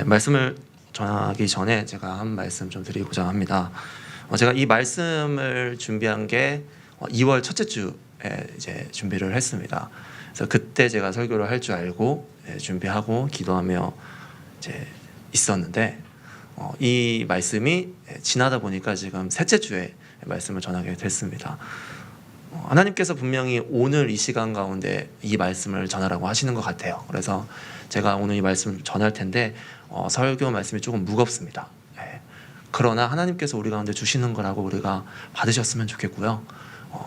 말씀을 전하기 전에 제가 한 말씀 좀 드리고자 합니다. 제가 이 말씀을 준비한 게 2월 첫째 주에 이제 준비를 했습니다. 그래서 그때 제가 설교를 할 줄 알고 준비하고 기도하며 이제 있었는데 이 말씀이 지나다 보니까 지금 셋째 주에 말씀을 전하게 됐습니다. 하나님께서 분명히 오늘 이 시간 가운데 이 말씀을 전하라고 하시는 것 같아요. 그래서 제가 오늘 이 말씀을 전할 텐데 설교 말씀이 조금 무겁습니다. 그러나 하나님께서 우리 가운데 주시는 거라고 우리가 받으셨으면 좋겠고요.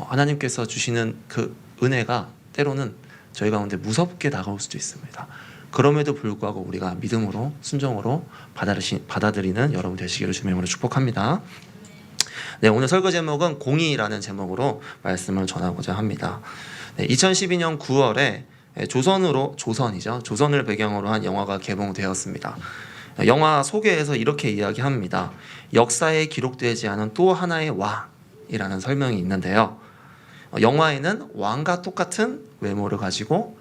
하나님께서 주시는 그 은혜가 때로는 저희 가운데 무섭게 다가올 수도 있습니다. 그럼에도 불구하고 우리가 믿음으로 순종으로 받아들이는 여러분 되시기를 주님의 이름으로 축복합니다. 네, 오늘 설교 제목은 공의라는 제목으로 말씀을 전하고자 합니다. 2012년 9월에 조선을 배경으로 한 영화가 개봉되었습니다. 영화 소개에서 이렇게 이야기합니다. 역사에 기록되지 않은 또 하나의 왕이라는 설명이 있는데요. 영화에는 왕과 똑같은 외모를 가지고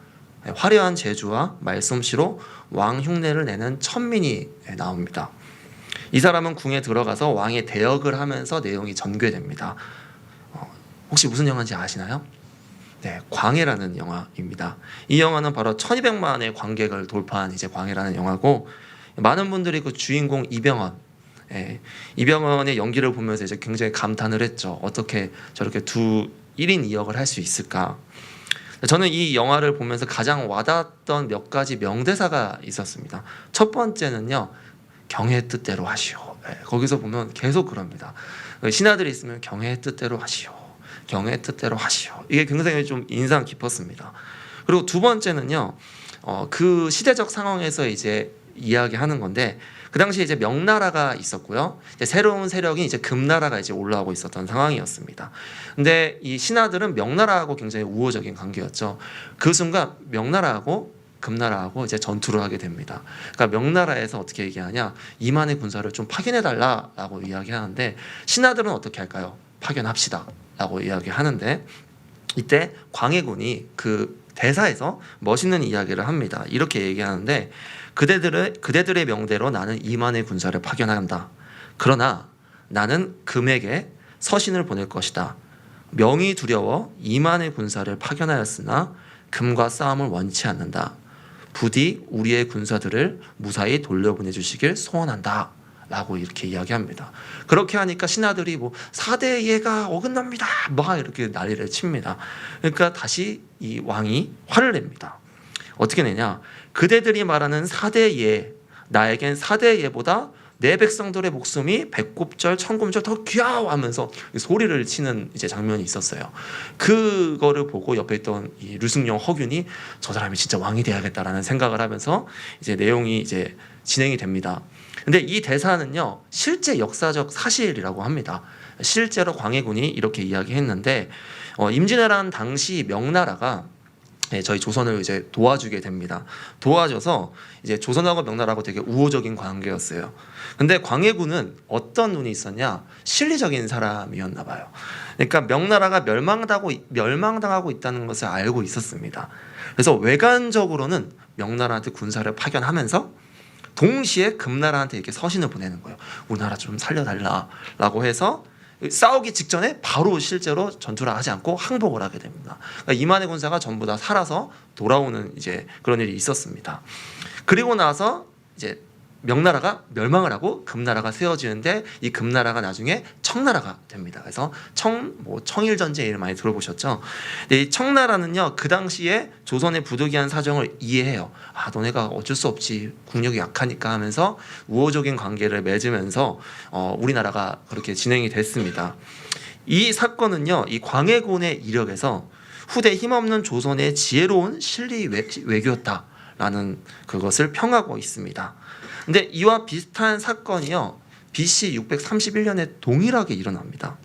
화려한 제주와 말솜씨로 왕 흉내를 내는 천민이 나옵니다. 이 사람은 궁에 들어가서 왕의 대역을 하면서 내용이 전개됩니다. 혹시 무슨 영화인지 아시나요? 네, 광해라는 영화입니다. 이 영화는 바로 1200만의 관객을 돌파한 이제 광해라는 영화고, 많은 분들이 그 주인공 이병헌의 연기를 보면서 이제 굉장히 감탄을 했죠. 어떻게 저렇게 1인 2역을 할 수 있을까? 저는 이 영화를 보면서 가장 와닿았던 몇 가지 명대사가 있었습니다. 첫 번째는요, 경의 뜻대로 하시오. 거기서 보면 계속 그럽니다. 신하들이 있으면 경의 뜻대로 하시오. 경의 뜻대로 하시오. 이게 굉장히 좀 인상 깊었습니다. 그리고 두 번째는요, 그 시대적 상황에서 이제 이야기하는 건데, 그 당시에 이제 명나라가 있었고요. 이제 새로운 세력이 이제 금나라가 이제 올라오고 있었던 상황이었습니다. 근데 이 신하들은 명나라하고 굉장히 우호적인 관계였죠. 그 순간 명나라하고 금나라하고 이제 전투를 하게 됩니다. 그러니까 명나라에서 어떻게 얘기하냐, 이만의 군사를 좀 파견해달라라고 이야기하는데, 신하들은 어떻게 할까요? 파견합시다라고 이야기하는데, 이때 광해군이 그 대사에서 멋있는 이야기를 합니다. 이렇게 얘기하는데, 그대들의 명대로 나는 2만의 군사를 파견한다. 그러나 나는 금에게 서신을 보낼 것이다. 명이 두려워 2만의 군사를 파견하였으나 금과 싸움을 원치 않는다. 부디 우리의 군사들을 무사히 돌려보내주시길 소원한다. 라고 이렇게 이야기합니다. 그렇게 하니까 신하들이 4대 예가 어긋납니다. 막 이렇게 난리를 칩니다. 그러니까 다시 이 왕이 화를 냅니다. 어떻게 내냐? 그대들이 말하는 4대 예, 나에겐 4대 예보다 내 백성들의 목숨이 백곱절 천금절 더 귀하하면서 소리를 치는 이제 장면이 있었어요. 그거를 보고 옆에 있던 이 류승룡 허균이 저 사람이 진짜 왕이 돼야겠다라는 생각을 하면서 이제 내용이 이제 진행이 됩니다. 근데 이 대사는요, 실제 역사적 사실이라고 합니다. 실제로 광해군이 이렇게 이야기했는데, 임진왜란 당시 명나라가 저희 조선을 이제 도와주게 됩니다. 도와줘서 이제 조선하고 명나라하고 되게 우호적인 관계였어요. 근데 광해군은 어떤 눈이 있었냐? 실리적인 사람이었나 봐요. 그러니까 명나라가 멸망당하고 있다는 것을 알고 있었습니다. 그래서 외관적으로는 명나라한테 군사를 파견하면서 동시에 금나라한테 이렇게 서신을 보내는 거예요. 우리나라 좀 살려달라라고 해서 싸우기 직전에 바로 실제로 전투를 하지 않고 항복을 하게 됩니다. 그러니까 2만의 군사가 전부 다 살아서 돌아오는 이제 그런 일이 있었습니다. 그리고 나서 이제 명나라가 멸망을 하고 금나라가 세워지는데, 이 금나라가 나중에 청나라가 됩니다. 그래서 청일전쟁 이름 많이 들어보셨죠? 근데 이 청나라는요, 그 당시에 조선의 부득이한 사정을 이해해요. 너네가 어쩔 수 없지, 국력이 약하니까 하면서 우호적인 관계를 맺으면서 우리나라가 그렇게 진행이 됐습니다. 이 사건은요, 이 광해군의 이력에서 후대 힘없는 조선의 지혜로운 실리 외교였다라는 그것을 평하고 있습니다. 근데 이와 비슷한 사건이요, BC 631년에 동일하게 일어납니다.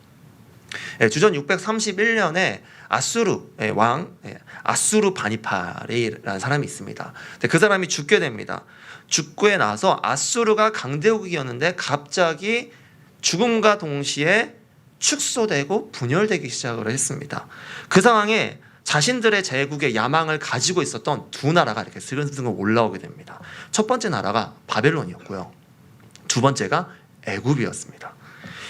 주전 631년에 아수르 왕 아수르 바니파레이라는 사람이 있습니다. 근데 그 사람이 죽게 됩니다. 죽고 나서 아수르가 강대국이었는데 갑자기 죽음과 동시에 축소되고 분열되기 시작을 했습니다. 그 상황에 자신들의 제국의 야망을 가지고 있었던 두 나라가 이렇게 슬금슬금 올라오게 됩니다. 첫 번째 나라가 바벨론이었고요. 두 번째가 애굽이었습니다.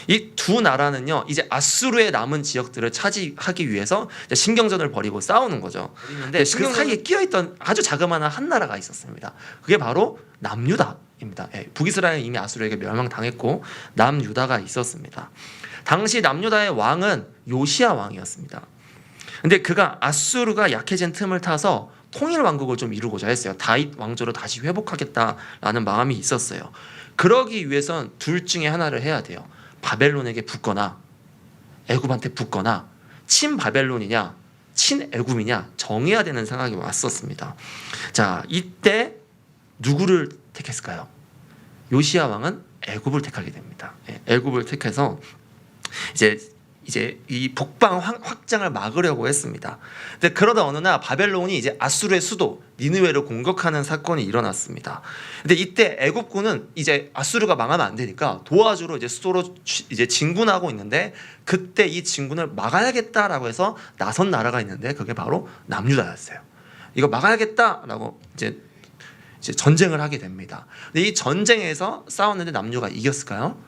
이 두 나라는요, 이제 아수르의 남은 지역들을 차지하기 위해서 이제 신경전을 벌이고 싸우는 거죠. 근데 그 사이에 끼어있던 아주 자그마한 한 나라가 있었습니다. 그게 바로 남유다입니다. 북이스라엘 이미 아수르에게 멸망당했고 남유다가 있었습니다. 당시 남유다의 왕은 요시야 왕이었습니다. 근데 그가 아수르가 약해진 틈을 타서 통일 왕국을 좀 이루고자 했어요. 다윗 왕조로 다시 회복하겠다라는 마음이 있었어요. 그러기 위해선 둘 중에 하나를 해야 돼요. 바벨론에게 붙거나 애굽한테 붙거나 친바벨론이냐 친애굽이냐 정해야 되는 상황이 왔었습니다. 자, 이때 누구를 택했을까요? 요시야 왕은 애굽을 택하게 됩니다. 애굽을 택해서 이제 이 북방 확장을 막으려고 했습니다. 근데 그러다 어느 날 바벨론이 이제 아수르의 수도 니느웨를 공격하는 사건이 일어났습니다. 근데 이때 애굽군은 이제 아수르가 망하면 안 되니까 도와주러 이제 수도로 이제 진군하고 있는데, 그때 이 진군을 막아야겠다라고 해서 나선 나라가 있는데 그게 바로 남유다였어요. 이거 막아야겠다라고 이제 전쟁을 하게 됩니다. 근데 이 전쟁에서 싸웠는데 남유가 이겼을까요?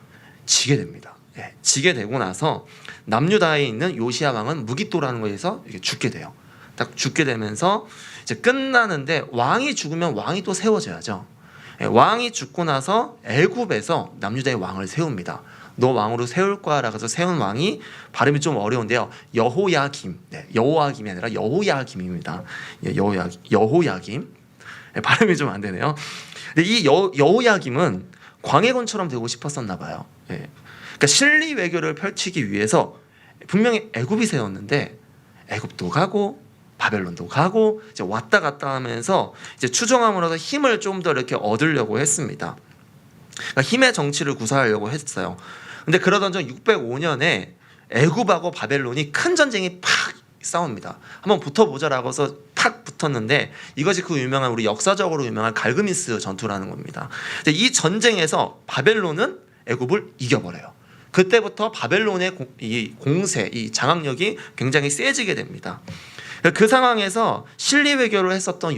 지게 됩니다. 지게 되고 나서 남유다에 있는 요시야 왕은 무기또라는 거에서 죽게 돼요. 딱 죽게 되면서 이제 끝나는데, 왕이 죽으면 왕이 또 세워져야죠. 왕이 죽고 나서 애굽에서 남유다의 왕을 세웁니다. 너 왕으로 세울 거야라고 해서 세운 왕이, 발음이 좀 어려운데요, 여호야김. 여호야김이 아니라 여호야김입니다. 여호야김. 발음이 좀 안 되네요. 근데 이 여호야김은 광해군처럼 되고 싶었었나 봐요. 그러니까 실리 외교를 펼치기 위해서 분명히 애굽이 세웠는데 애굽도 가고 바벨론도 가고 이제 왔다 갔다 하면서 이제 추종함으로써 힘을 좀 더 이렇게 얻으려고 했습니다. 그러니까 힘의 정치를 구사하려고 했어요. 근데 그러던 중 605년에 애굽하고 바벨론이 큰 전쟁이 팍 싸웁니다. 한번 붙어보자라고 해서 팍 붙었는데, 이것이 그 유명한, 우리 역사적으로 유명한 갈그미스 전투라는 겁니다. 이 전쟁에서 바벨론은 애굽을 이겨버려요. 그때부터 바벨론의 이 공세, 이 장악력이 굉장히 세지게 됩니다. 그 상황에서 실리 외교를 했었던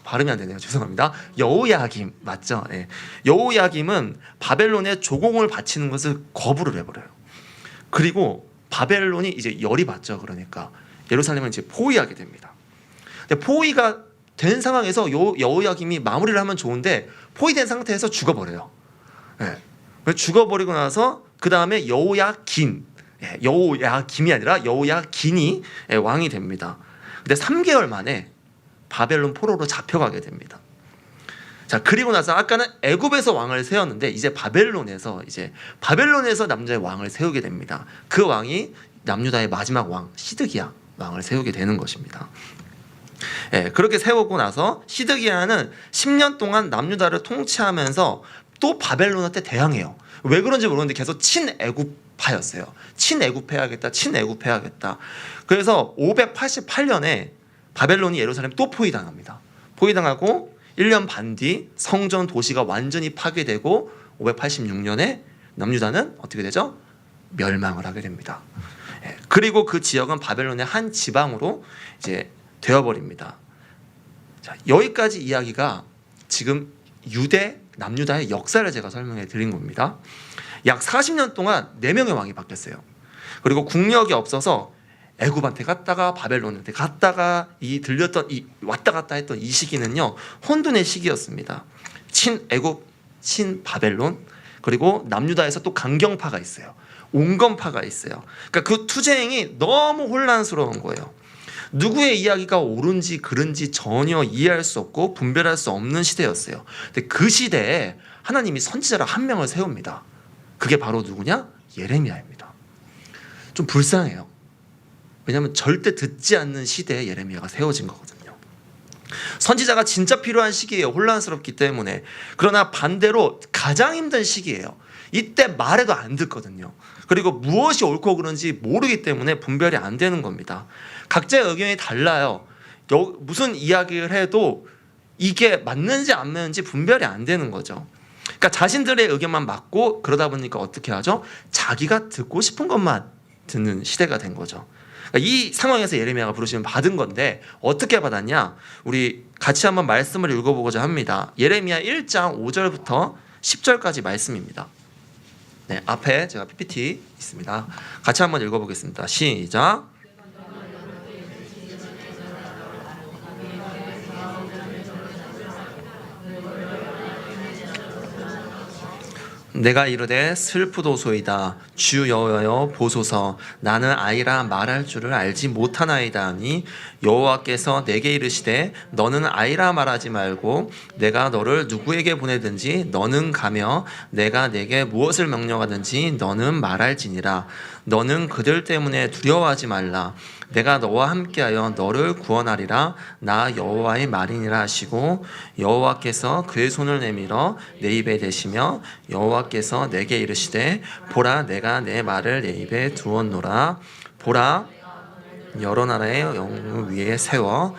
발음이 안 되네요. 죄송합니다. 여호야김 맞죠? 네. 여호야김은 바벨론에 조공을 바치는 것을 거부를 해버려요. 그리고 바벨론이 이제 열이 받죠. 그러니까 예루살렘을 이제 포위하게 됩니다. 근데 포위가 된 상황에서 여호야김이 마무리를 하면 좋은데 포위된 상태에서 죽어버려요. 네. 죽어버리고 나서 그 다음에 여호야김이 아니라 여호야긴이 왕이 됩니다. 근데 3개월 만에 바벨론 포로로 잡혀가게 됩니다. 자, 그리고 나서 아까는 애굽에서 왕을 세웠는데 이제 바벨론에서 남자의 왕을 세우게 됩니다. 그 왕이 남유다의 마지막 왕 시드기야 왕을 세우게 되는 것입니다. 그렇게 세우고 나서 시드기야는 10년 동안 남유다를 통치하면서 또 바벨론한테 대항해요. 왜 그런지 모르는데 계속 친애굽파였어요. 친애굽해야겠다. 그래서 588년에 바벨론이 예루살렘 또 포위당합니다. 포위당하고 1년 반 뒤 성전 도시가 완전히 파괴되고 586년에 남유다는 어떻게 되죠? 멸망을 하게 됩니다. 그리고 그 지역은 바벨론의 한 지방으로 이제 되어버립니다. 자, 여기까지 이야기가 지금 남유다의 역사를 제가 설명해 드린 겁니다. 약 40년 동안 4명의 왕이 바뀌었어요. 그리고 국력이 없어서 애굽한테 갔다가 바벨론한테 갔다가 왔다 갔다 했던 이 시기는요, 혼돈의 시기였습니다. 친애굽, 친바벨론, 그리고 남유다에서 또 강경파가 있어요. 온건파가 있어요. 그러니까 그 투쟁이 너무 혼란스러운 거예요. 누구의 이야기가 옳은지 그른지 전혀 이해할 수 없고 분별할 수 없는 시대였어요. 근데 그 시대에 하나님이 선지자를 한 명을 세웁니다. 그게 바로 누구냐? 예레미야입니다. 좀 불쌍해요. 왜냐하면 절대 듣지 않는 시대에 예레미야가 세워진 거거든요. 선지자가 진짜 필요한 시기예요. 혼란스럽기 때문에. 그러나 반대로 가장 힘든 시기예요. 이때 말해도 안 듣거든요. 그리고 무엇이 옳고 그른지 모르기 때문에 분별이 안 되는 겁니다. 각자의 의견이 달라요. 무슨 이야기를 해도 이게 맞는지 안 맞는지 분별이 안 되는 거죠. 그러니까 자신들의 의견만 맞고, 그러다 보니까 어떻게 하죠? 자기가 듣고 싶은 것만 듣는 시대가 된 거죠. 그러니까 이 상황에서 예레미야가 부르심을 받은 건데 어떻게 받았냐? 우리 같이 한번 말씀을 읽어보고자 합니다. 예레미야 1장 5절부터 10절까지 말씀입니다. 네, 앞에 제가 PPT 있습니다. 같이 한번 읽어보겠습니다. 시작. 내가 이르되 슬프도소이다. 주 여호와여 보소서. 나는 아이라 말할 줄을 알지 못하나이다 하니 여호와께서 내게 이르시되 너는 아이라 말하지 말고 내가 너를 누구에게 보내든지 너는 가며 내가 내게 무엇을 명령하든지 너는 말할지니라. 너는 그들 때문에 두려워하지 말라. 내가 너와 함께하여 너를 구원하리라. 나 여호와의 말이니라 하시고 여호와께서 그의 손을 내밀어 내 입에 대시며 여호와께서 내게 이르시되 보라 내가 내 말을 내 입에 두었노라. 보라 여러 나라의 영웅 위에 세워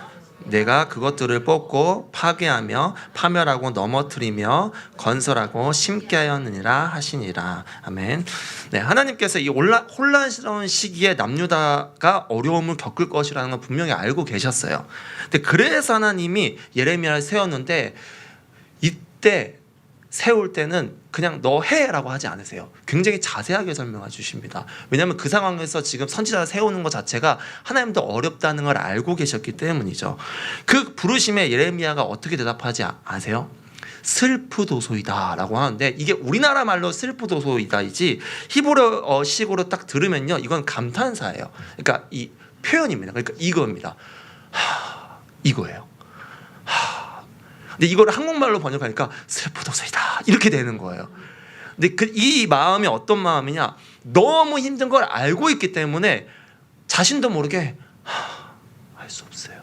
내가 그것들을 뽑고 파괴하며 파멸하고 넘어뜨리며 건설하고 심게 하였느니라 하시니라. 아멘. 네, 하나님께서 이 혼란스러운 시기에 남유다가 어려움을 겪을 것이라는 건 분명히 알고 계셨어요. 근데 그래서 하나님이 예레미야를 세웠는데 이때 세울 때는 그냥 너 해라고 하지 않으세요. 굉장히 자세하게 설명해 주십니다. 왜냐하면 그 상황에서 지금 선지자를 세우는 것 자체가 하나님도 어렵다는 걸 알고 계셨기 때문이죠. 그 부르심에 예레미야가 어떻게 대답하지 아세요? 슬프도소이다 라고 하는데 이게 우리나라 말로 슬프도소이다이지 히브리어식으로 딱 들으면요 이건 감탄사예요. 그러니까 이 표현입니다. 그러니까 이거입니다. 이거예요. 근데 이걸 한국말로 번역하니까 슬프도소이다 이렇게 되는 거예요. 근데 이 마음이 어떤 마음이냐? 너무 힘든 걸 알고 있기 때문에 자신도 모르게 할 수 없어요.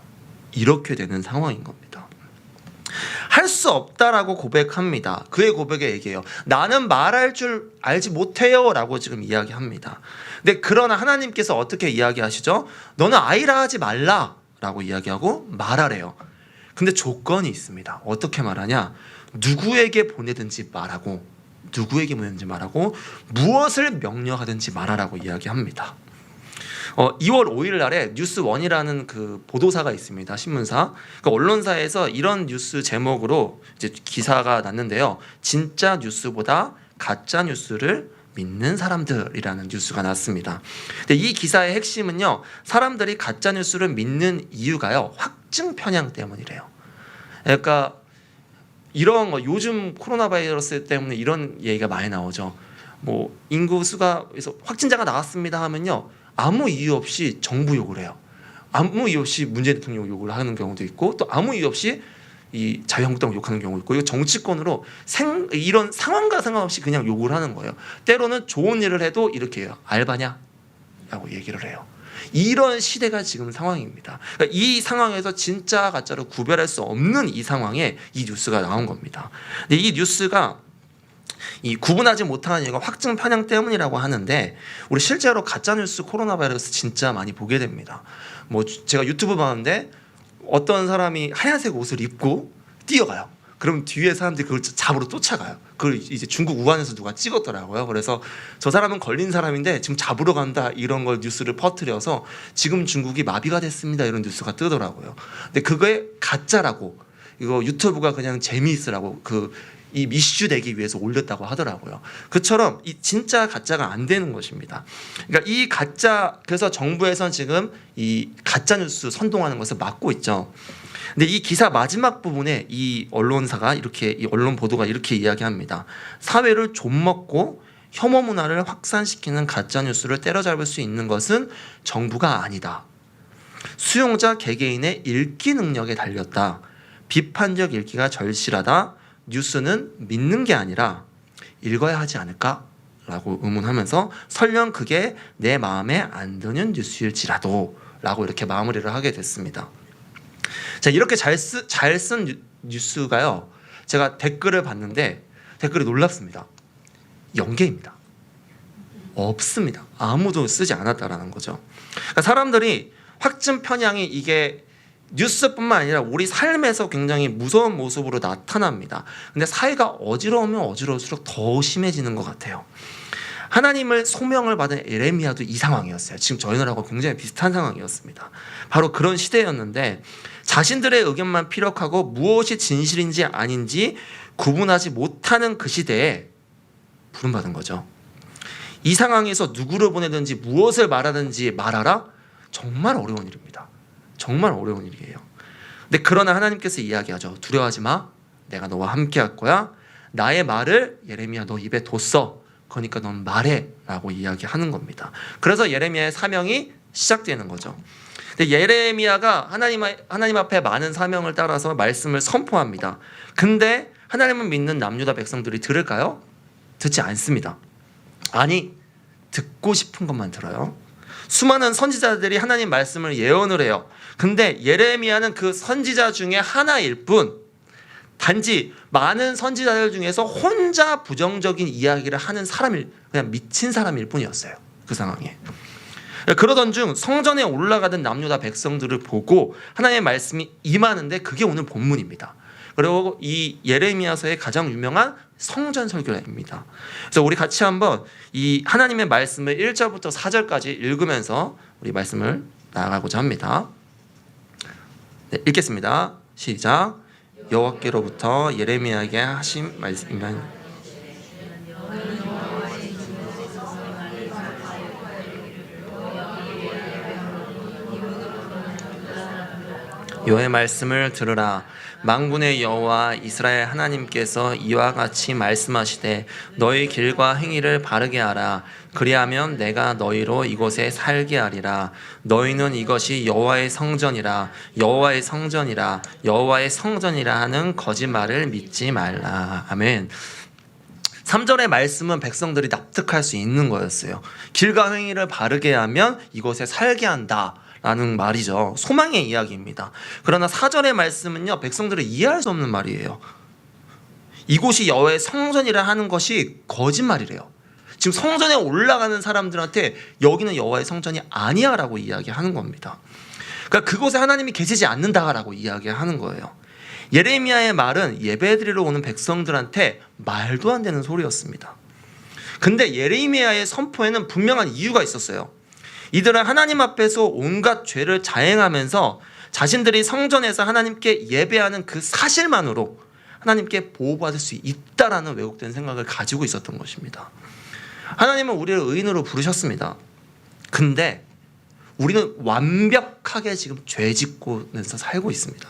이렇게 되는 상황인 겁니다. 할 수 없다라고 고백합니다. 그의 고백에 얘기해요. 나는 말할 줄 알지 못해요 라고 지금 이야기합니다. 근데 그러나 하나님께서 어떻게 이야기하시죠? 너는 아이라 하지 말라 라고 이야기하고 말하래요. 근데 조건이 있습니다. 어떻게 말하냐? 누구에게 보내든지 말하고 무엇을 명령하든지 말하라고 이야기합니다. 2월 5일 날에 뉴스원이라는 그 보도사가 있습니다. 신문사. 그 언론사에서 이런 뉴스 제목으로 이제 기사가 났는데요. 진짜 뉴스보다 가짜 뉴스를 믿는 사람들이라는 뉴스가 났습니다. 근데 이 기사의 핵심은요. 사람들이 가짜 뉴스를 믿는 이유가요. 확증 편향 때문이래요. 그러니까 이런 거 요즘 코로나 바이러스 때문에 이런 얘기가 많이 나오죠. 뭐 인구 수가 그래서 확진자가 나왔습니다 하면요. 아무 이유 없이 정부 욕을 해요. 아무 이유 없이 문재인 대통령 욕을 하는 경우도 있고 또 아무 이유 없이 이 자유한국당 욕하는 경우도 있고 이거 정치권으로 이런 상황과 상관없이 그냥 욕을 하는 거예요. 때로는 좋은 일을 해도 이렇게 해요. 알바냐? 라고 얘기를 해요. 이런 시대가 지금 상황입니다. 그러니까 이 상황에서 진짜 가짜로 구별할 수 없는 이 상황에 이 뉴스가 나온 겁니다. 근데 이 뉴스가 이 구분하지 못하는 이유가 확증 편향 때문이라고 하는데 우리 실제로 가짜 뉴스 코로나 바이러스 진짜 많이 보게 됩니다. 뭐 제가 유튜브 봤는데 어떤 사람이 하얀색 옷을 입고 뛰어가요. 그럼 뒤에 사람들이 그걸 잡으러 쫓아가요. 그걸 이제 중국 우한에서 누가 찍었더라고요. 그래서 저 사람은 걸린 사람인데 지금 잡으러 간다 이런 걸 뉴스를 퍼뜨려서 지금 중국이 마비가 됐습니다 이런 뉴스가 뜨더라고요. 근데 그게 가짜라고 이거 유튜브가 그냥 재미있으라고 이 이슈 되기 위해서 올렸다고 하더라고요. 그처럼 이 진짜 가짜가 안 되는 것입니다. 그러니까 이 가짜 그래서 정부에선 지금 이 가짜 뉴스 선동하는 것을 막고 있죠. 근데 이 기사 마지막 부분에 이 언론사가 이 언론 보도가 이렇게 이야기합니다. 사회를 좀먹고 혐오 문화를 확산시키는 가짜 뉴스를 때려잡을 수 있는 것은 정부가 아니다. 수용자 개개인의 읽기 능력에 달렸다. 비판적 읽기가 절실하다. 뉴스는 믿는 게 아니라 읽어야 하지 않을까? 라고 의문하면서 설령 그게 내 마음에 안 드는 뉴스일지라도 라고 이렇게 마무리를 하게 됐습니다. 자, 이렇게 잘 쓴 뉴스가요. 제가 댓글을 봤는데 댓글이 놀랍습니다. 0개입니다. 없습니다. 아무도 쓰지 않았다라는 거죠. 그러니까 사람들이 확증 편향이 이게 뉴스뿐만 아니라 우리 삶에서 굉장히 무서운 모습으로 나타납니다. 근데 사회가 어지러우면 어지러울수록 더 심해지는 것 같아요. 하나님을 소명을 받은 예레미야도 이 상황이었어요. 지금 저희들하고 굉장히 비슷한 상황이었습니다. 바로 그런 시대였는데 자신들의 의견만 피력하고 무엇이 진실인지 아닌지 구분하지 못하는 그 시대에 부름받은 거죠. 이 상황에서 누구를 보내든지 무엇을 말하든지 말하라? 정말 어려운 일입니다. 정말 어려운 일이에요. 근데 그러나 하나님께서 이야기하죠. 두려워하지 마. 내가 너와 함께 할 거야. 나의 말을 예레미야 너 입에 뒀어. 그러니까 넌 말해 라고 이야기하는 겁니다. 그래서 예레미야의 사명이 시작되는 거죠. 근데 예레미야가 하나님 앞에 많은 사명을 따라서 말씀을 선포합니다. 근데 하나님을 믿는 남유다 백성들이 들을까요? 듣지 않습니다. 아니, 듣고 싶은 것만 들어요. 수많은 선지자들이 하나님 말씀을 예언을 해요. 근데 예레미야는 그 선지자 중에 하나일 뿐, 단지 많은 선지자들 중에서 혼자 부정적인 이야기를 하는 사람일, 그냥 미친 사람일 뿐이었어요. 그 상황에. 그러던 중 성전에 올라가던 남유다 백성들을 보고 하나님의 말씀이 임하는데 그게 오늘 본문입니다. 그리고 이 예레미야서의 가장 유명한 성전 설교입니다. 그래서 우리 같이 한번 이 하나님의 말씀을 1절부터 4절까지 읽으면서 우리 말씀을 나아가고자 합니다. 네, 읽겠습니다. 시작. 여호와께로부터 예레미야에게 하신 말씀입니다. 여호와의 말씀을 들으라. 만군의 여호와 이스라엘 하나님께서 이와 같이 말씀하시되 너희 길과 행위를 바르게 하라. 그리하면 내가 너희로 이곳에 살게 하리라. 너희는 이것이 여호와의 성전이라 여호와의 성전이라 여호와의 성전이라 하는 거짓말을 믿지 말라. 아멘. 3절의 말씀은 백성들이 납득할 수 있는 거였어요. 길과 행위를 바르게 하면 이곳에 살게 한다 라는 말이죠. 소망의 이야기입니다. 그러나 4절의 말씀은요, 백성들을 이해할 수 없는 말이에요. 이곳이 여호와의 성전이라 하는 것이 거짓말이래요. 지금 성전에 올라가는 사람들한테 여기는 여호와의 성전이 아니야 라고 이야기하는 겁니다. 그러니까 그곳에 하나님이 계시지 않는다라고 이야기하는 거예요. 예레미야의 말은 예배드리러 오는 백성들한테 말도 안 되는 소리였습니다. 근데 예레미야의 선포에는 분명한 이유가 있었어요. 이들은 하나님 앞에서 온갖 죄를 자행하면서 자신들이 성전에서 하나님께 예배하는 그 사실만으로 하나님께 보호받을 수 있다라는 왜곡된 생각을 가지고 있었던 것입니다. 하나님은 우리를 의인으로 부르셨습니다. 근데 우리는 완벽하게 지금 죄 짓고면서 살고 있습니다.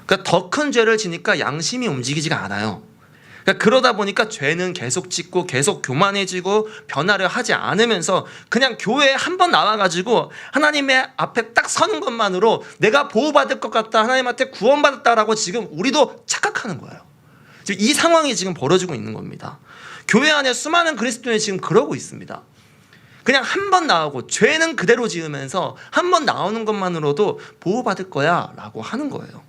그러니까 더 큰 죄를 지니까 양심이 움직이지가 않아요. 그러다 보니까 죄는 계속 짓고 계속 교만해지고 변화를 하지 않으면서 그냥 교회에 한 번 나와가지고 하나님의 앞에 딱 서는 것만으로 내가 보호받을 것 같다, 하나님한테 구원받았다라고 지금 우리도 착각하는 거예요. 지금 이 상황이 지금 벌어지고 있는 겁니다. 교회 안에 수많은 그리스도인이 지금 그러고 있습니다. 그냥 한 번 나오고 죄는 그대로 지으면서 한 번 나오는 것만으로도 보호받을 거야 라고 하는 거예요.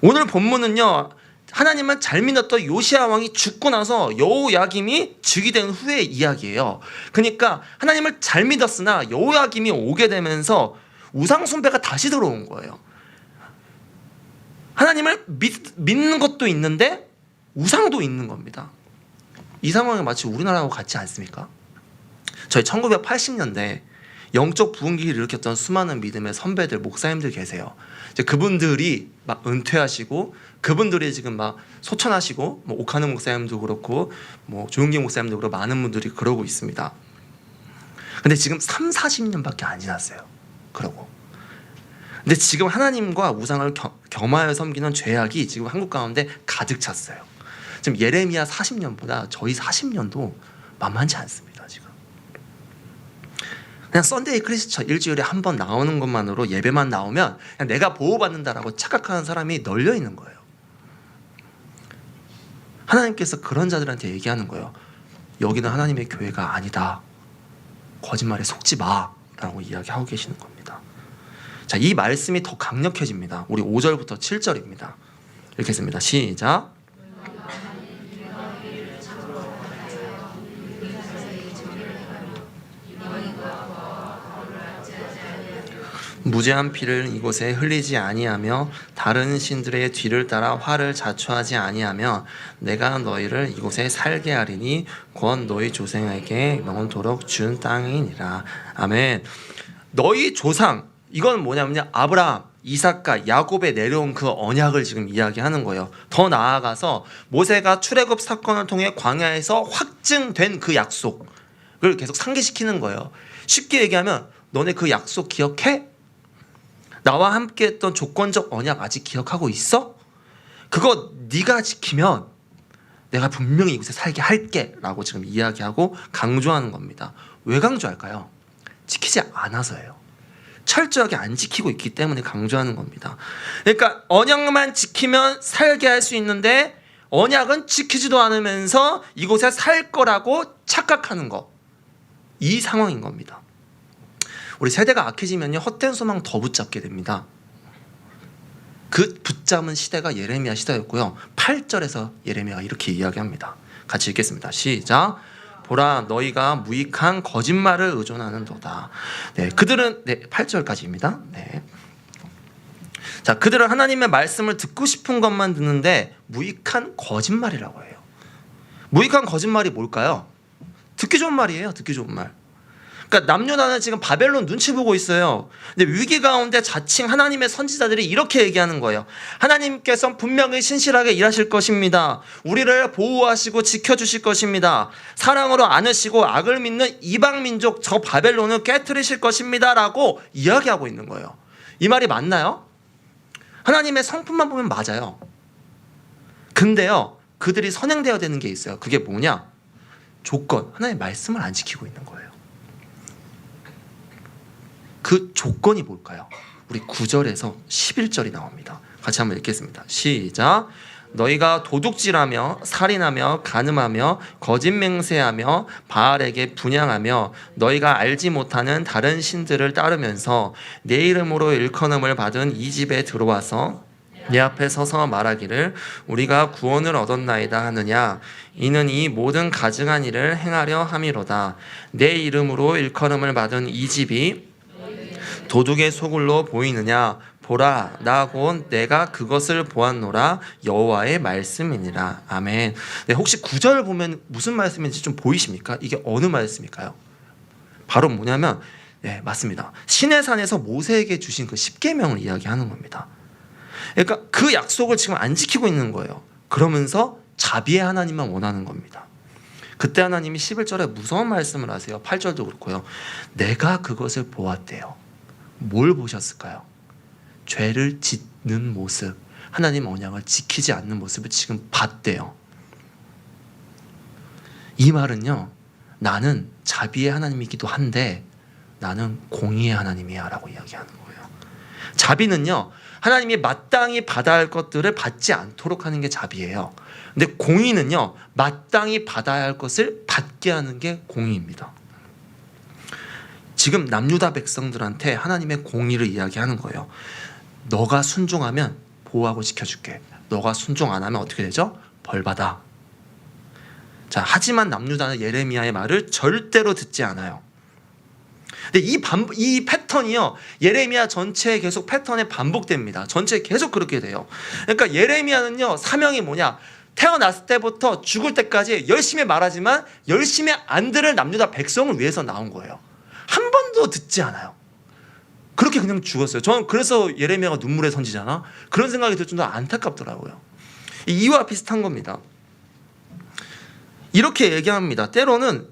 오늘 본문은요, 하나님은 잘 믿었던 요시야 왕이 죽고 나서 여호야김이 즉위된 후의 이야기예요. 그러니까 하나님을 잘 믿었으나 여호야김이 오게 되면서 우상 숭배가 다시 들어온 거예요. 하나님을 믿는 것도 있는데 우상도 있는 겁니다. 이 상황이 마치 우리나라하고 같지 않습니까? 저희 1980년대 영적 부흥기를 일으켰던 수많은 믿음의 선배들, 목사님들 계세요. 이제 그분들이 막 은퇴하시고 그분들이 지금 막 소천하시고 뭐 오카노 목사님도 그렇고 뭐 조용기 목사님도 그렇고 많은 분들이 그러고 있습니다. 근데 지금 30-40년밖에 안 지났어요. 그러고. 근데 지금 하나님과 우상을 겸하여 섬기는 죄악이 지금 한국 가운데 가득 찼어요. 지금 예레미야 40년보다 저희 40년도 만만치 않습니다. 지금. 그냥 썬데이 크리스천 일주일에 한 번 나오는 것만으로 예배만 나오면 그냥 내가 보호받는다라고 착각하는 사람이 널려 있는 거예요. 하나님께서 그런 자들한테 얘기하는 거예요. 여기는 하나님의 교회가 아니다. 거짓말에 속지 마라고 이야기하고 계시는 겁니다. 자, 이 말씀이 더 강력해집니다. 우리 5절부터 7절입니다. 읽겠습니다. 시작. 무죄한 피를 이곳에 흘리지 아니하며 다른 신들의 뒤를 따라 화를 자초하지 아니하며 내가 너희를 이곳에 살게 하리니 곧 너희 조상에게 영원토록 준 땅이니라. 아멘. 너희 조상, 이건 뭐냐면요, 아브라함, 이삭과 야곱에 내려온 그 언약을 지금 이야기하는 거예요. 더 나아가서 모세가 출애굽 사건을 통해 광야에서 확증된 그 약속을 계속 상기시키는 거예요. 쉽게 얘기하면 너네 그 약속 기억해? 나와 함께 했던 조건적 언약 아직 기억하고 있어? 그거 네가 지키면 내가 분명히 이곳에 살게 할게 라고 지금 이야기하고 강조하는 겁니다. 왜 강조할까요? 지키지 않아서예요. 철저하게 안 지키고 있기 때문에 강조하는 겁니다. 그러니까 언약만 지키면 살게 할 수 있는데 언약은 지키지도 않으면서 이곳에 살 거라고 착각하는 거, 이 상황인 겁니다. 우리 세대가 악해지면요, 헛된 소망 더 붙잡게 됩니다. 그 붙잡은 시대가 예레미야 시대였고요. 8절에서 예레미야가 이렇게 이야기합니다. 같이 읽겠습니다. 시작. 보라, 너희가 무익한 거짓말을 의존하는도다. 네, 그들은 8절까지입니다. 네. 자, 그들은 하나님의 말씀을 듣고 싶은 것만 듣는데 무익한 거짓말이라고 해요. 무익한 거짓말이 뭘까요? 듣기 좋은 말이에요. 듣기 좋은 말. 그러니까 남유다는 지금 바벨론 눈치 보고 있어요. 근데 위기 가운데 자칭 하나님의 선지자들이 이렇게 얘기하는 거예요. 하나님께서 분명히 신실하게 일하실 것입니다. 우리를 보호하시고 지켜주실 것입니다. 사랑으로 안으시고 악을 믿는 이방 민족 저 바벨론을 깨트리실 것입니다 라고 이야기하고 있는 거예요. 이 말이 맞나요? 하나님의 성품만 보면 맞아요. 근데요, 그들이 선행되어야 되는 게 있어요. 그게 뭐냐? 조건, 하나님의 말씀을 안 지키고 있는 거예요. 그 조건이 뭘까요? 우리 9절에서 11절이 나옵니다. 같이 한번 읽겠습니다. 시작. 너희가 도둑질하며 살인하며 간음하며 거짓 맹세하며 바알에게 분향하며 너희가 알지 못하는 다른 신들을 따르면서 내 이름으로 일컬음을 받은 이 집에 들어와서 내 앞에 서서 말하기를 우리가 구원을 얻었나이다 하느냐. 이는 이 모든 가증한 일을 행하려 함이로다. 내 이름으로 일컬음을 받은 이 집이 도둑의 소굴로 보이느냐. 보라, 나 곧 내가 그것을 보았노라. 여호와의 말씀이니라. 아멘. 네, 혹시 9절 보면 무슨 말씀인지 좀 보이십니까? 이게 어느 말씀일까요? 바로 뭐냐면, 네, 맞습니다. 시내산에서 모세에게 주신 그 10계명을 이야기하는 겁니다. 그러니까 그 약속을 지금 안 지키고 있는 거예요. 그러면서 자비의 하나님만 원하는 겁니다. 그때 하나님이 11절에 무서운 말씀을 하세요. 8절도 그렇고요. 내가 그것을 보았대요. 뭘 보셨을까요? 죄를 짓는 모습, 하나님 언약을 지키지 않는 모습을 지금 봤대요. 이 말은요, 나는 자비의 하나님이기도 한데 나는 공의의 하나님이야 라고 이야기하는 거예요. 자비는요, 하나님이 마땅히 받아야 할 것들을 받지 않도록 하는 게 자비예요. 근데 공의는요, 마땅히 받아야 할 것을 받게 하는 게 공의입니다. 지금 남유다 백성들한테 하나님의 공의를 이야기하는 거예요. 너가 순종하면 보호하고 지켜줄게. 너가 순종 안 하면 어떻게 되죠? 벌받아. 자, 하지만 남유다는 예레미야의 말을 절대로 듣지 않아요. 근데 이 패턴이요, 예레미야 전체에 계속 패턴에 반복됩니다. 전체에 계속 그렇게 돼요. 그러니까 예레미야는요, 사명이 뭐냐? 태어났을 때부터 죽을 때까지 열심히 말하지만 열심히 안 들을 남유다 백성을 위해서 나온 거예요. 한 번도 듣지 않아요. 그렇게 그냥 죽었어요. 저는 그래서 예레미야가 눈물의 선지자나 그런 생각이 들 정도로 안타깝더라고요. 이와 비슷한 겁니다. 이렇게 얘기합니다. 때로는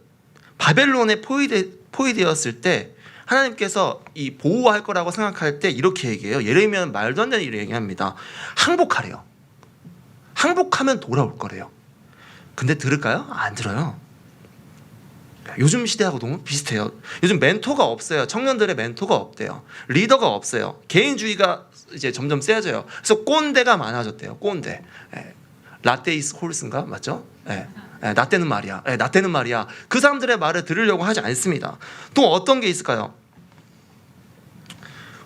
바벨론에 포위되었을 때 하나님께서 이 보호할 거라고 생각할 때 이렇게 얘기해요. 예레미야는 말도 안 되는 일을 얘기합니다. 항복하래요. 항복하면 돌아올 거래요. 근데 들을까요? 안 들어요. 요즘 시대하고 너무 비슷해요. 요즘 멘토가 없어요. 청년들의 멘토가 없대요. 리더가 없어요. 개인주의가 이제 점점 세져요. 그래서 꼰대가 많아졌대요. 꼰대. 라떼이스 홀스인가 맞죠? 나 때는 말이야. 나 때는 말이야. 그 사람들의 말을 들으려고 하지 않습니다. 또 어떤 게 있을까요?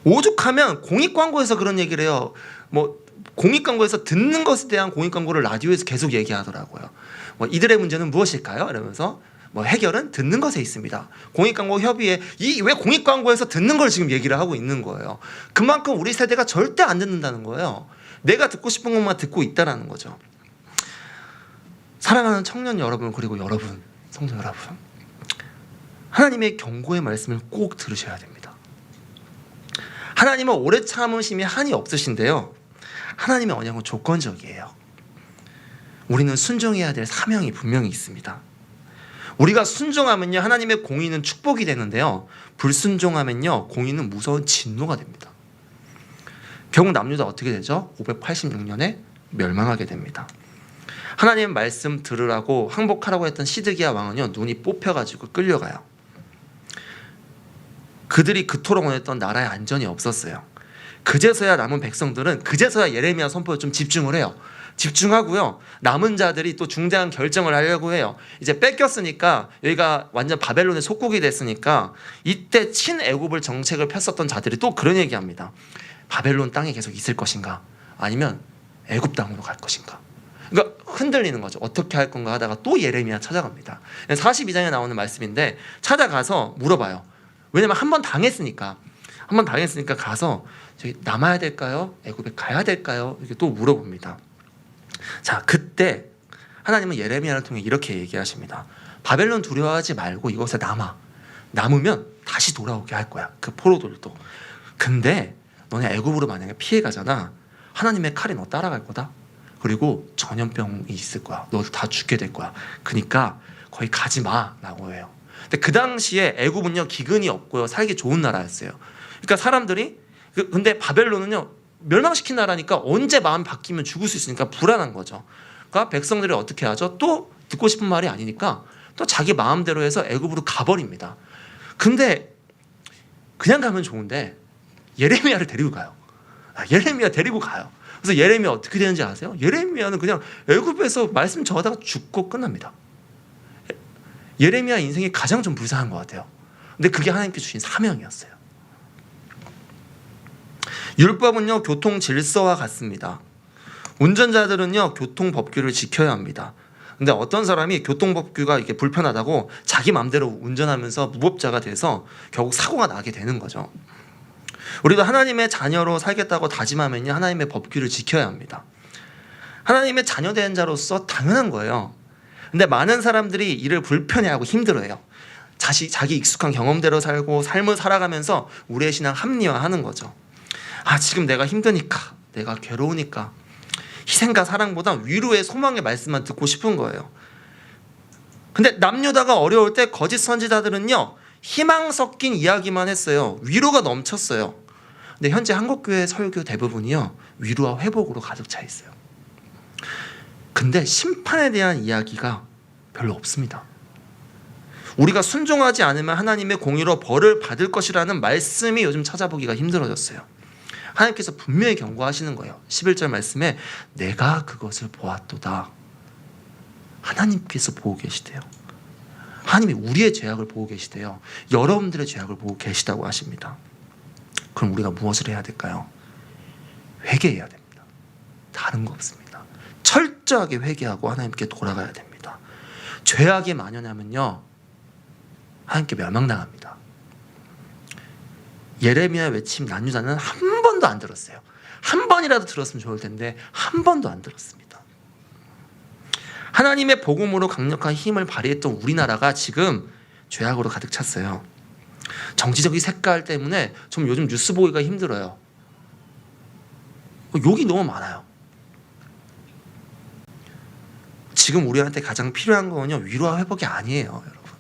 오죽하면 공익 광고에서 그런 얘기를 해요. 뭐 공익 광고에서 듣는 것에 대한 공익 광고를 라디오에서 계속 얘기하더라고요. 뭐 이들의 문제는 무엇일까요? 이러면서 뭐 해결은 듣는 것에 있습니다. 공익광고 협의회 왜 공익광고에서 듣는 걸 지금 얘기를 하고 있는 거예요. 그만큼 우리 세대가 절대 안 듣는다는 거예요. 내가 듣고 싶은 것만 듣고 있다라는 거죠. 사랑하는 청년 여러분, 그리고 여러분, 성도 여러분, 하나님의 경고의 말씀을 꼭 들으셔야 됩니다. 하나님은 오래 참으심이 한이 없으신데요, 하나님의 언약은 조건적이에요. 우리는 순종해야 될 사명이 분명히 있습니다. 우리가 순종하면요, 하나님의 공의는 축복이 되는데요, 불순종하면요, 공의는 무서운 진노가 됩니다. 결국 남유다 어떻게 되죠? 586년에 멸망하게 됩니다. 하나님 말씀 들으라고 항복하라고 했던 시드기야 왕은요, 눈이 뽑혀가지고 끌려가요. 그들이 그토록 원했던 나라의 안전이 없었어요. 그제서야 남은 백성들은, 그제서야 예레미야 선포에 좀 집중을 해요. 집중하고요, 남은 자들이 또 중대한 결정을 하려고 해요. 이제 뺏겼으니까, 여기가 완전 바벨론의 속국이 됐으니까, 이때 친애굽을 정책을 폈었던 자들이 또 그런 얘기합니다. 바벨론 땅에 계속 있을 것인가, 아니면 애굽 땅으로 갈 것인가. 그러니까 흔들리는 거죠. 어떻게 할 건가 하다가 또 예레미야 찾아갑니다. 42장에 나오는 말씀인데, 찾아가서 물어봐요. 왜냐면 한 번 당했으니까 가서 저기 남아야 될까요? 애굽에 가야 될까요? 이렇게 또 물어봅니다. 자, 그때 하나님은 예레미야를 통해 이렇게 얘기하십니다. 바벨론 두려워하지 말고 이곳에 남으면 다시 돌아오게 할 거야, 그 포로들도. 근데 너네 애굽으로 만약에 피해 가잖아, 하나님의 칼이 너 따라갈 거다. 그리고 전염병이 있을 거야. 너 다 죽게 될 거야. 그러니까 거기 가지 마라고 해요. 근데 그 당시에 애굽은요, 기근이 없고요, 살기 좋은 나라였어요. 그러니까 사람들이, 근데 바벨론은요, 멸망시킨 나라니까 언제 마음 바뀌면 죽을 수 있으니까 불안한 거죠. 그러니까 백성들이 어떻게 하죠? 또 듣고 싶은 말이 아니니까 또 자기 마음대로 해서 애굽으로 가버립니다. 근데 그냥 가면 좋은데 예레미야를 데리고 가요. 예레미야 데리고 가요. 그래서 예레미야 어떻게 되는지 아세요? 예레미야는 그냥 애굽에서 말씀 전하다가 죽고 끝납니다. 예레미야 인생이 가장 좀 불쌍한 것 같아요. 근데 그게 하나님께 주신 사명이었어요. 율법은요, 교통 질서와 같습니다. 운전자들은요, 교통 법규를 지켜야 합니다. 근데 어떤 사람이 교통 법규가 이게 불편하다고 자기 마음대로 운전하면서 무법자가 돼서 결국 사고가 나게 되는 거죠. 우리도 하나님의 자녀로 살겠다고 다짐하면요, 하나님의 법규를 지켜야 합니다. 하나님의 자녀된 자로서 당연한 거예요. 근데 많은 사람들이 이를 불편해하고 힘들어해요. 자기 익숙한 경험대로 살고 삶을 살아가면서 우리의 신앙 합리화하는 거죠. 지금 내가 힘드니까, 내가 괴로우니까 희생과 사랑보다 위로의 소망의 말씀만 듣고 싶은 거예요. 근데 남유다가 어려울 때 거짓 선지자들은요, 희망 섞인 이야기만 했어요. 위로가 넘쳤어요. 근데 현재 한국교회 설교 대부분이요, 위로와 회복으로 가득 차 있어요. 근데 심판에 대한 이야기가 별로 없습니다. 우리가 순종하지 않으면 하나님의 공의로 벌을 받을 것이라는 말씀이 요즘 찾아보기가 힘들어졌어요. 하나님께서 분명히 경고하시는 거예요. 11절 말씀에 내가 그것을 보았도다. 하나님께서 보고 계시대요. 하나님이 우리의 죄악을 보고 계시대요. 여러분들의 죄악을 보고 계시다고 하십니다. 그럼 우리가 무엇을 해야 될까요? 회개해야 됩니다. 다른 거 없습니다. 철저하게 회개하고 하나님께 돌아가야 됩니다. 죄악이 만연하면요, 하나님께 멸망당합니다. 예레미야 외침 남유다는 한 번도 안 들었어요. 한 번이라도 들었으면 좋을 텐데 한 번도 안 들었습니다. 하나님의 복음으로 강력한 힘을 발휘했던 우리나라가 지금 죄악으로 가득 찼어요. 정치적인 색깔 때문에 좀 요즘 뉴스 보기가 힘들어요. 욕이 너무 많아요. 지금 우리한테 가장 필요한 거는요, 위로와 회복이 아니에요, 여러분.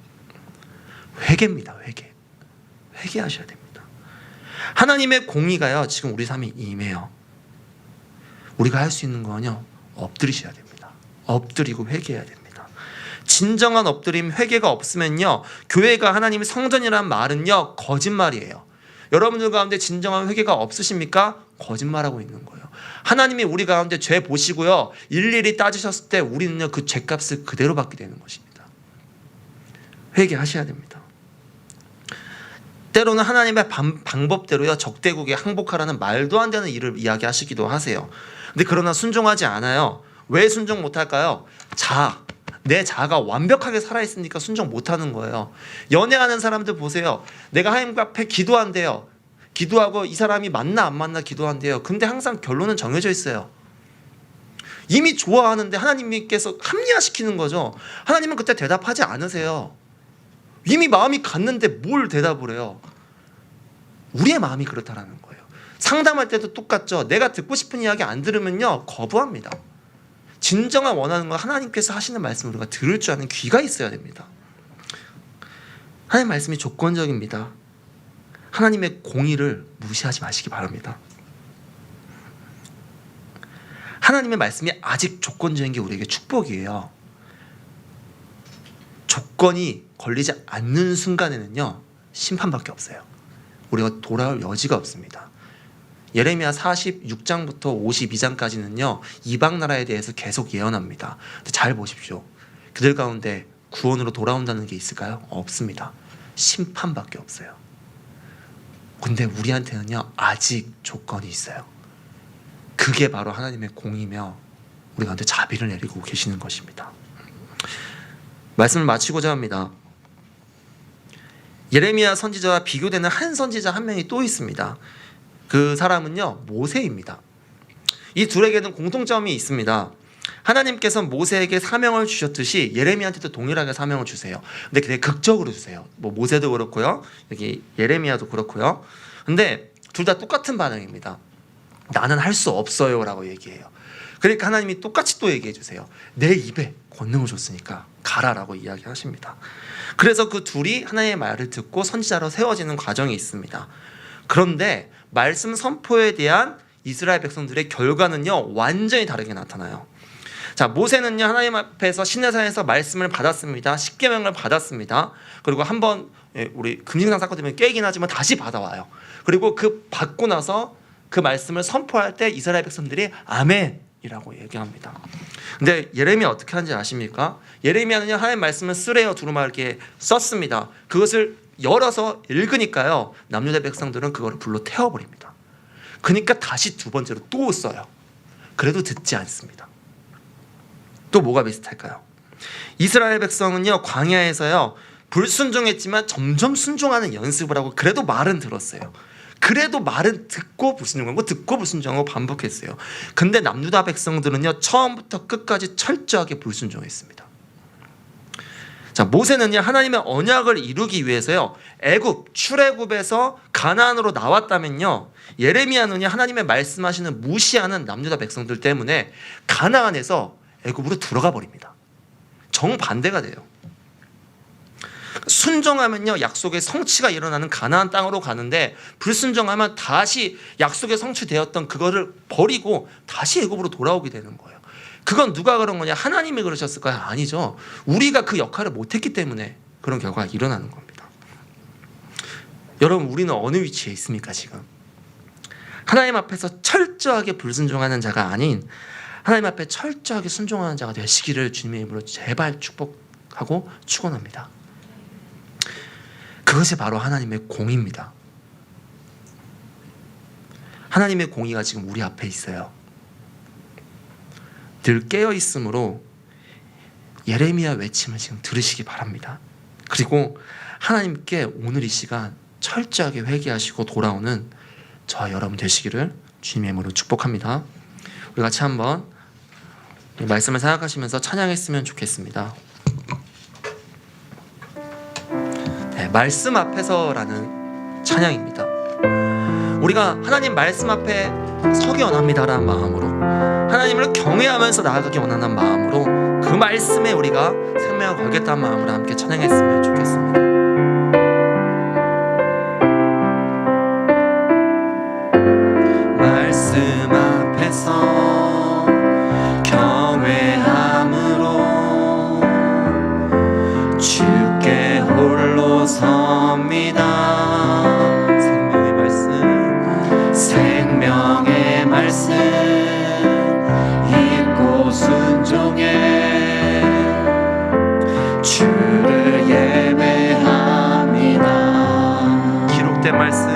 회개입니다. 회개하셔야 됩니다. 하나님의 공의가요, 지금 우리 삶에 임해요. 우리가 할 수 있는 거는요, 엎드리셔야 됩니다. 엎드리고 회개해야 됩니다. 진정한 엎드림, 회개가 없으면요, 교회가 하나님의 성전이라는 말은요, 거짓말이에요. 여러분들 가운데 진정한 회개가 없으십니까? 거짓말하고 있는 거예요. 하나님이 우리 가운데 죄 보시고요, 일일이 따지셨을 때 우리는요, 그 죄값을 그대로 받게 되는 것입니다. 회개하셔야 됩니다. 때로는 하나님의 방법대로요, 적대국에 항복하라는 말도 안 되는 일을 이야기하시기도 하세요. 근데 그러나 순종하지 않아요. 왜 순종 못할까요? 내 자아가 완벽하게 살아있으니까 순종 못하는 거예요. 연애하는 사람들 보세요. 내가 하나님 앞에 기도한대요. 기도하고 이 사람이 맞나 안 맞나 기도한대요. 근데 항상 결론은 정해져 있어요. 이미 좋아하는데 하나님께서 합리화시키는 거죠. 하나님은 그때 대답하지 않으세요. 이미 마음이 갔는데 뭘 대답을 해요. 우리의 마음이 그렇다라는 거예요. 상담할 때도 똑같죠. 내가 듣고 싶은 이야기 안 들으면요, 거부합니다. 진정한 원하는 건 하나님께서 하시는 말씀을 우리가 들을 줄 아는 귀가 있어야 됩니다. 하나님 말씀이 조건적입니다. 하나님의 공의를 무시하지 마시기 바랍니다. 하나님의 말씀이 아직 조건적인 게 우리에게 축복이에요. 조건이 걸리지 않는 순간에는요, 심판밖에 없어요. 우리가 돌아올 여지가 없습니다. 예레미야 46장부터 52장까지는요, 이방 나라에 대해서 계속 예언합니다. 근데 잘 보십시오. 그들 가운데 구원으로 돌아온다는 게 있을까요? 없습니다. 심판밖에 없어요. 근데 우리한테는요, 아직 조건이 있어요. 그게 바로 하나님의 공이며 우리 가운데 자비를 내리고 계시는 것입니다. 말씀을 마치고자 합니다. 예레미야 선지자와 비교되는 한 선지자 한 명이 또 있습니다. 그 사람은요, 모세입니다. 이 둘에게는 공통점이 있습니다. 하나님께서 모세에게 사명을 주셨듯이 예레미야한테도 동일하게 사명을 주세요. 근데 되게 극적으로 주세요. 뭐 모세도 그렇고요, 여기 예레미야도 그렇고요. 근데 둘 다 똑같은 반응입니다. 나는 할 수 없어요 라고 얘기해요. 그러니까 하나님이 똑같이 또 얘기해 주세요. 내 입에 권능을 줬으니까 가라라고 이야기하십니다. 그래서 그 둘이 하나님의 말을 듣고 선지자로 세워지는 과정이 있습니다. 그런데 말씀 선포에 대한 이스라엘 백성들의 결과는요, 완전히 다르게 나타나요. 자, 모세는요, 하나님 앞에서 시내산에서 말씀을 받았습니다. 십계명을 받았습니다. 그리고 한번 우리 금식상 사건 때문에 깨긴 하지만 다시 받아와요. 그리고 그 받고 나서 그 말씀을 선포할 때 이스라엘 백성들이 아멘이라고 얘기합니다. 근데 예레미야 어떻게 하는지 아십니까? 예레미야는요, 하나님 말씀을 쓰래요 두루마리 이렇게 썼습니다. 그것을 열어서 읽으니까요, 남유다 백성들은 그거를 불로 태워버립니다. 그러니까 다시 두 번째로 또 써요. 그래도 듣지 않습니다. 또 뭐가 비슷할까요? 이스라엘 백성은요, 광야에서요, 불순종했지만 점점 순종하는 연습을 하고 그래도 말은 들었어요. 그래도 말은 듣고 불순종하고 듣고 불순종하고 반복했어요. 근데 남유다 백성들은요, 처음부터 끝까지 철저하게 불순종했습니다. 자, 모세는요, 하나님의 언약을 이루기 위해서요, 애굽 출애굽에서 가나안으로 나왔다면요, 예레미야는요, 하나님의 말씀하시는 무시하는 남유다 백성들 때문에 가나안에서 애굽으로 들어가 버립니다. 정반대가 돼요. 순종하면요, 약속의 성취가 일어나는 가나안 땅으로 가는데 불순종하면 다시 약속의 성취되었던 그거를 버리고 다시 애굽으로 돌아오게 되는 거예요. 그건 누가 그런 거냐? 하나님이 그러셨을까요? 아니죠. 우리가 그 역할을 못했기 때문에 그런 결과가 일어나는 겁니다. 여러분, 우리는 어느 위치에 있습니까 지금? 하나님 앞에서 철저하게 불순종하는 자가 아닌 하나님 앞에 철저하게 순종하는 자가 되시기를 주님의 이름으로 제발 축복하고 축원합니다. 그것이 바로 하나님의 공의입니다. 하나님의 공의가 지금 우리 앞에 있어요. 늘 깨어있으므로 예레미야 외침을 지금 들으시기 바랍니다. 그리고 하나님께 오늘 이 시간 철저하게 회개하시고 돌아오는 저와 여러분 되시기를 주님의 이름으로 축복합니다. 우리 같이 한번 말씀을 생각하시면서 찬양했으면 좋겠습니다. 네, 말씀 앞에서라는 찬양입니다. 우리가 하나님 말씀 앞에 서기 원합니다라는 마음으로, 하나님을 경외하면서 나아가기 원하는 마음으로 그 말씀에 우리가 생명을 걸겠다는 마음으로 함께 찬양했으면 좋겠습니다. 말씀 앞에서 경외함으로 주께 홀로 섭니다. 생명의 말씀 읽고 순종해 주를 예배합니다. 기록된 말씀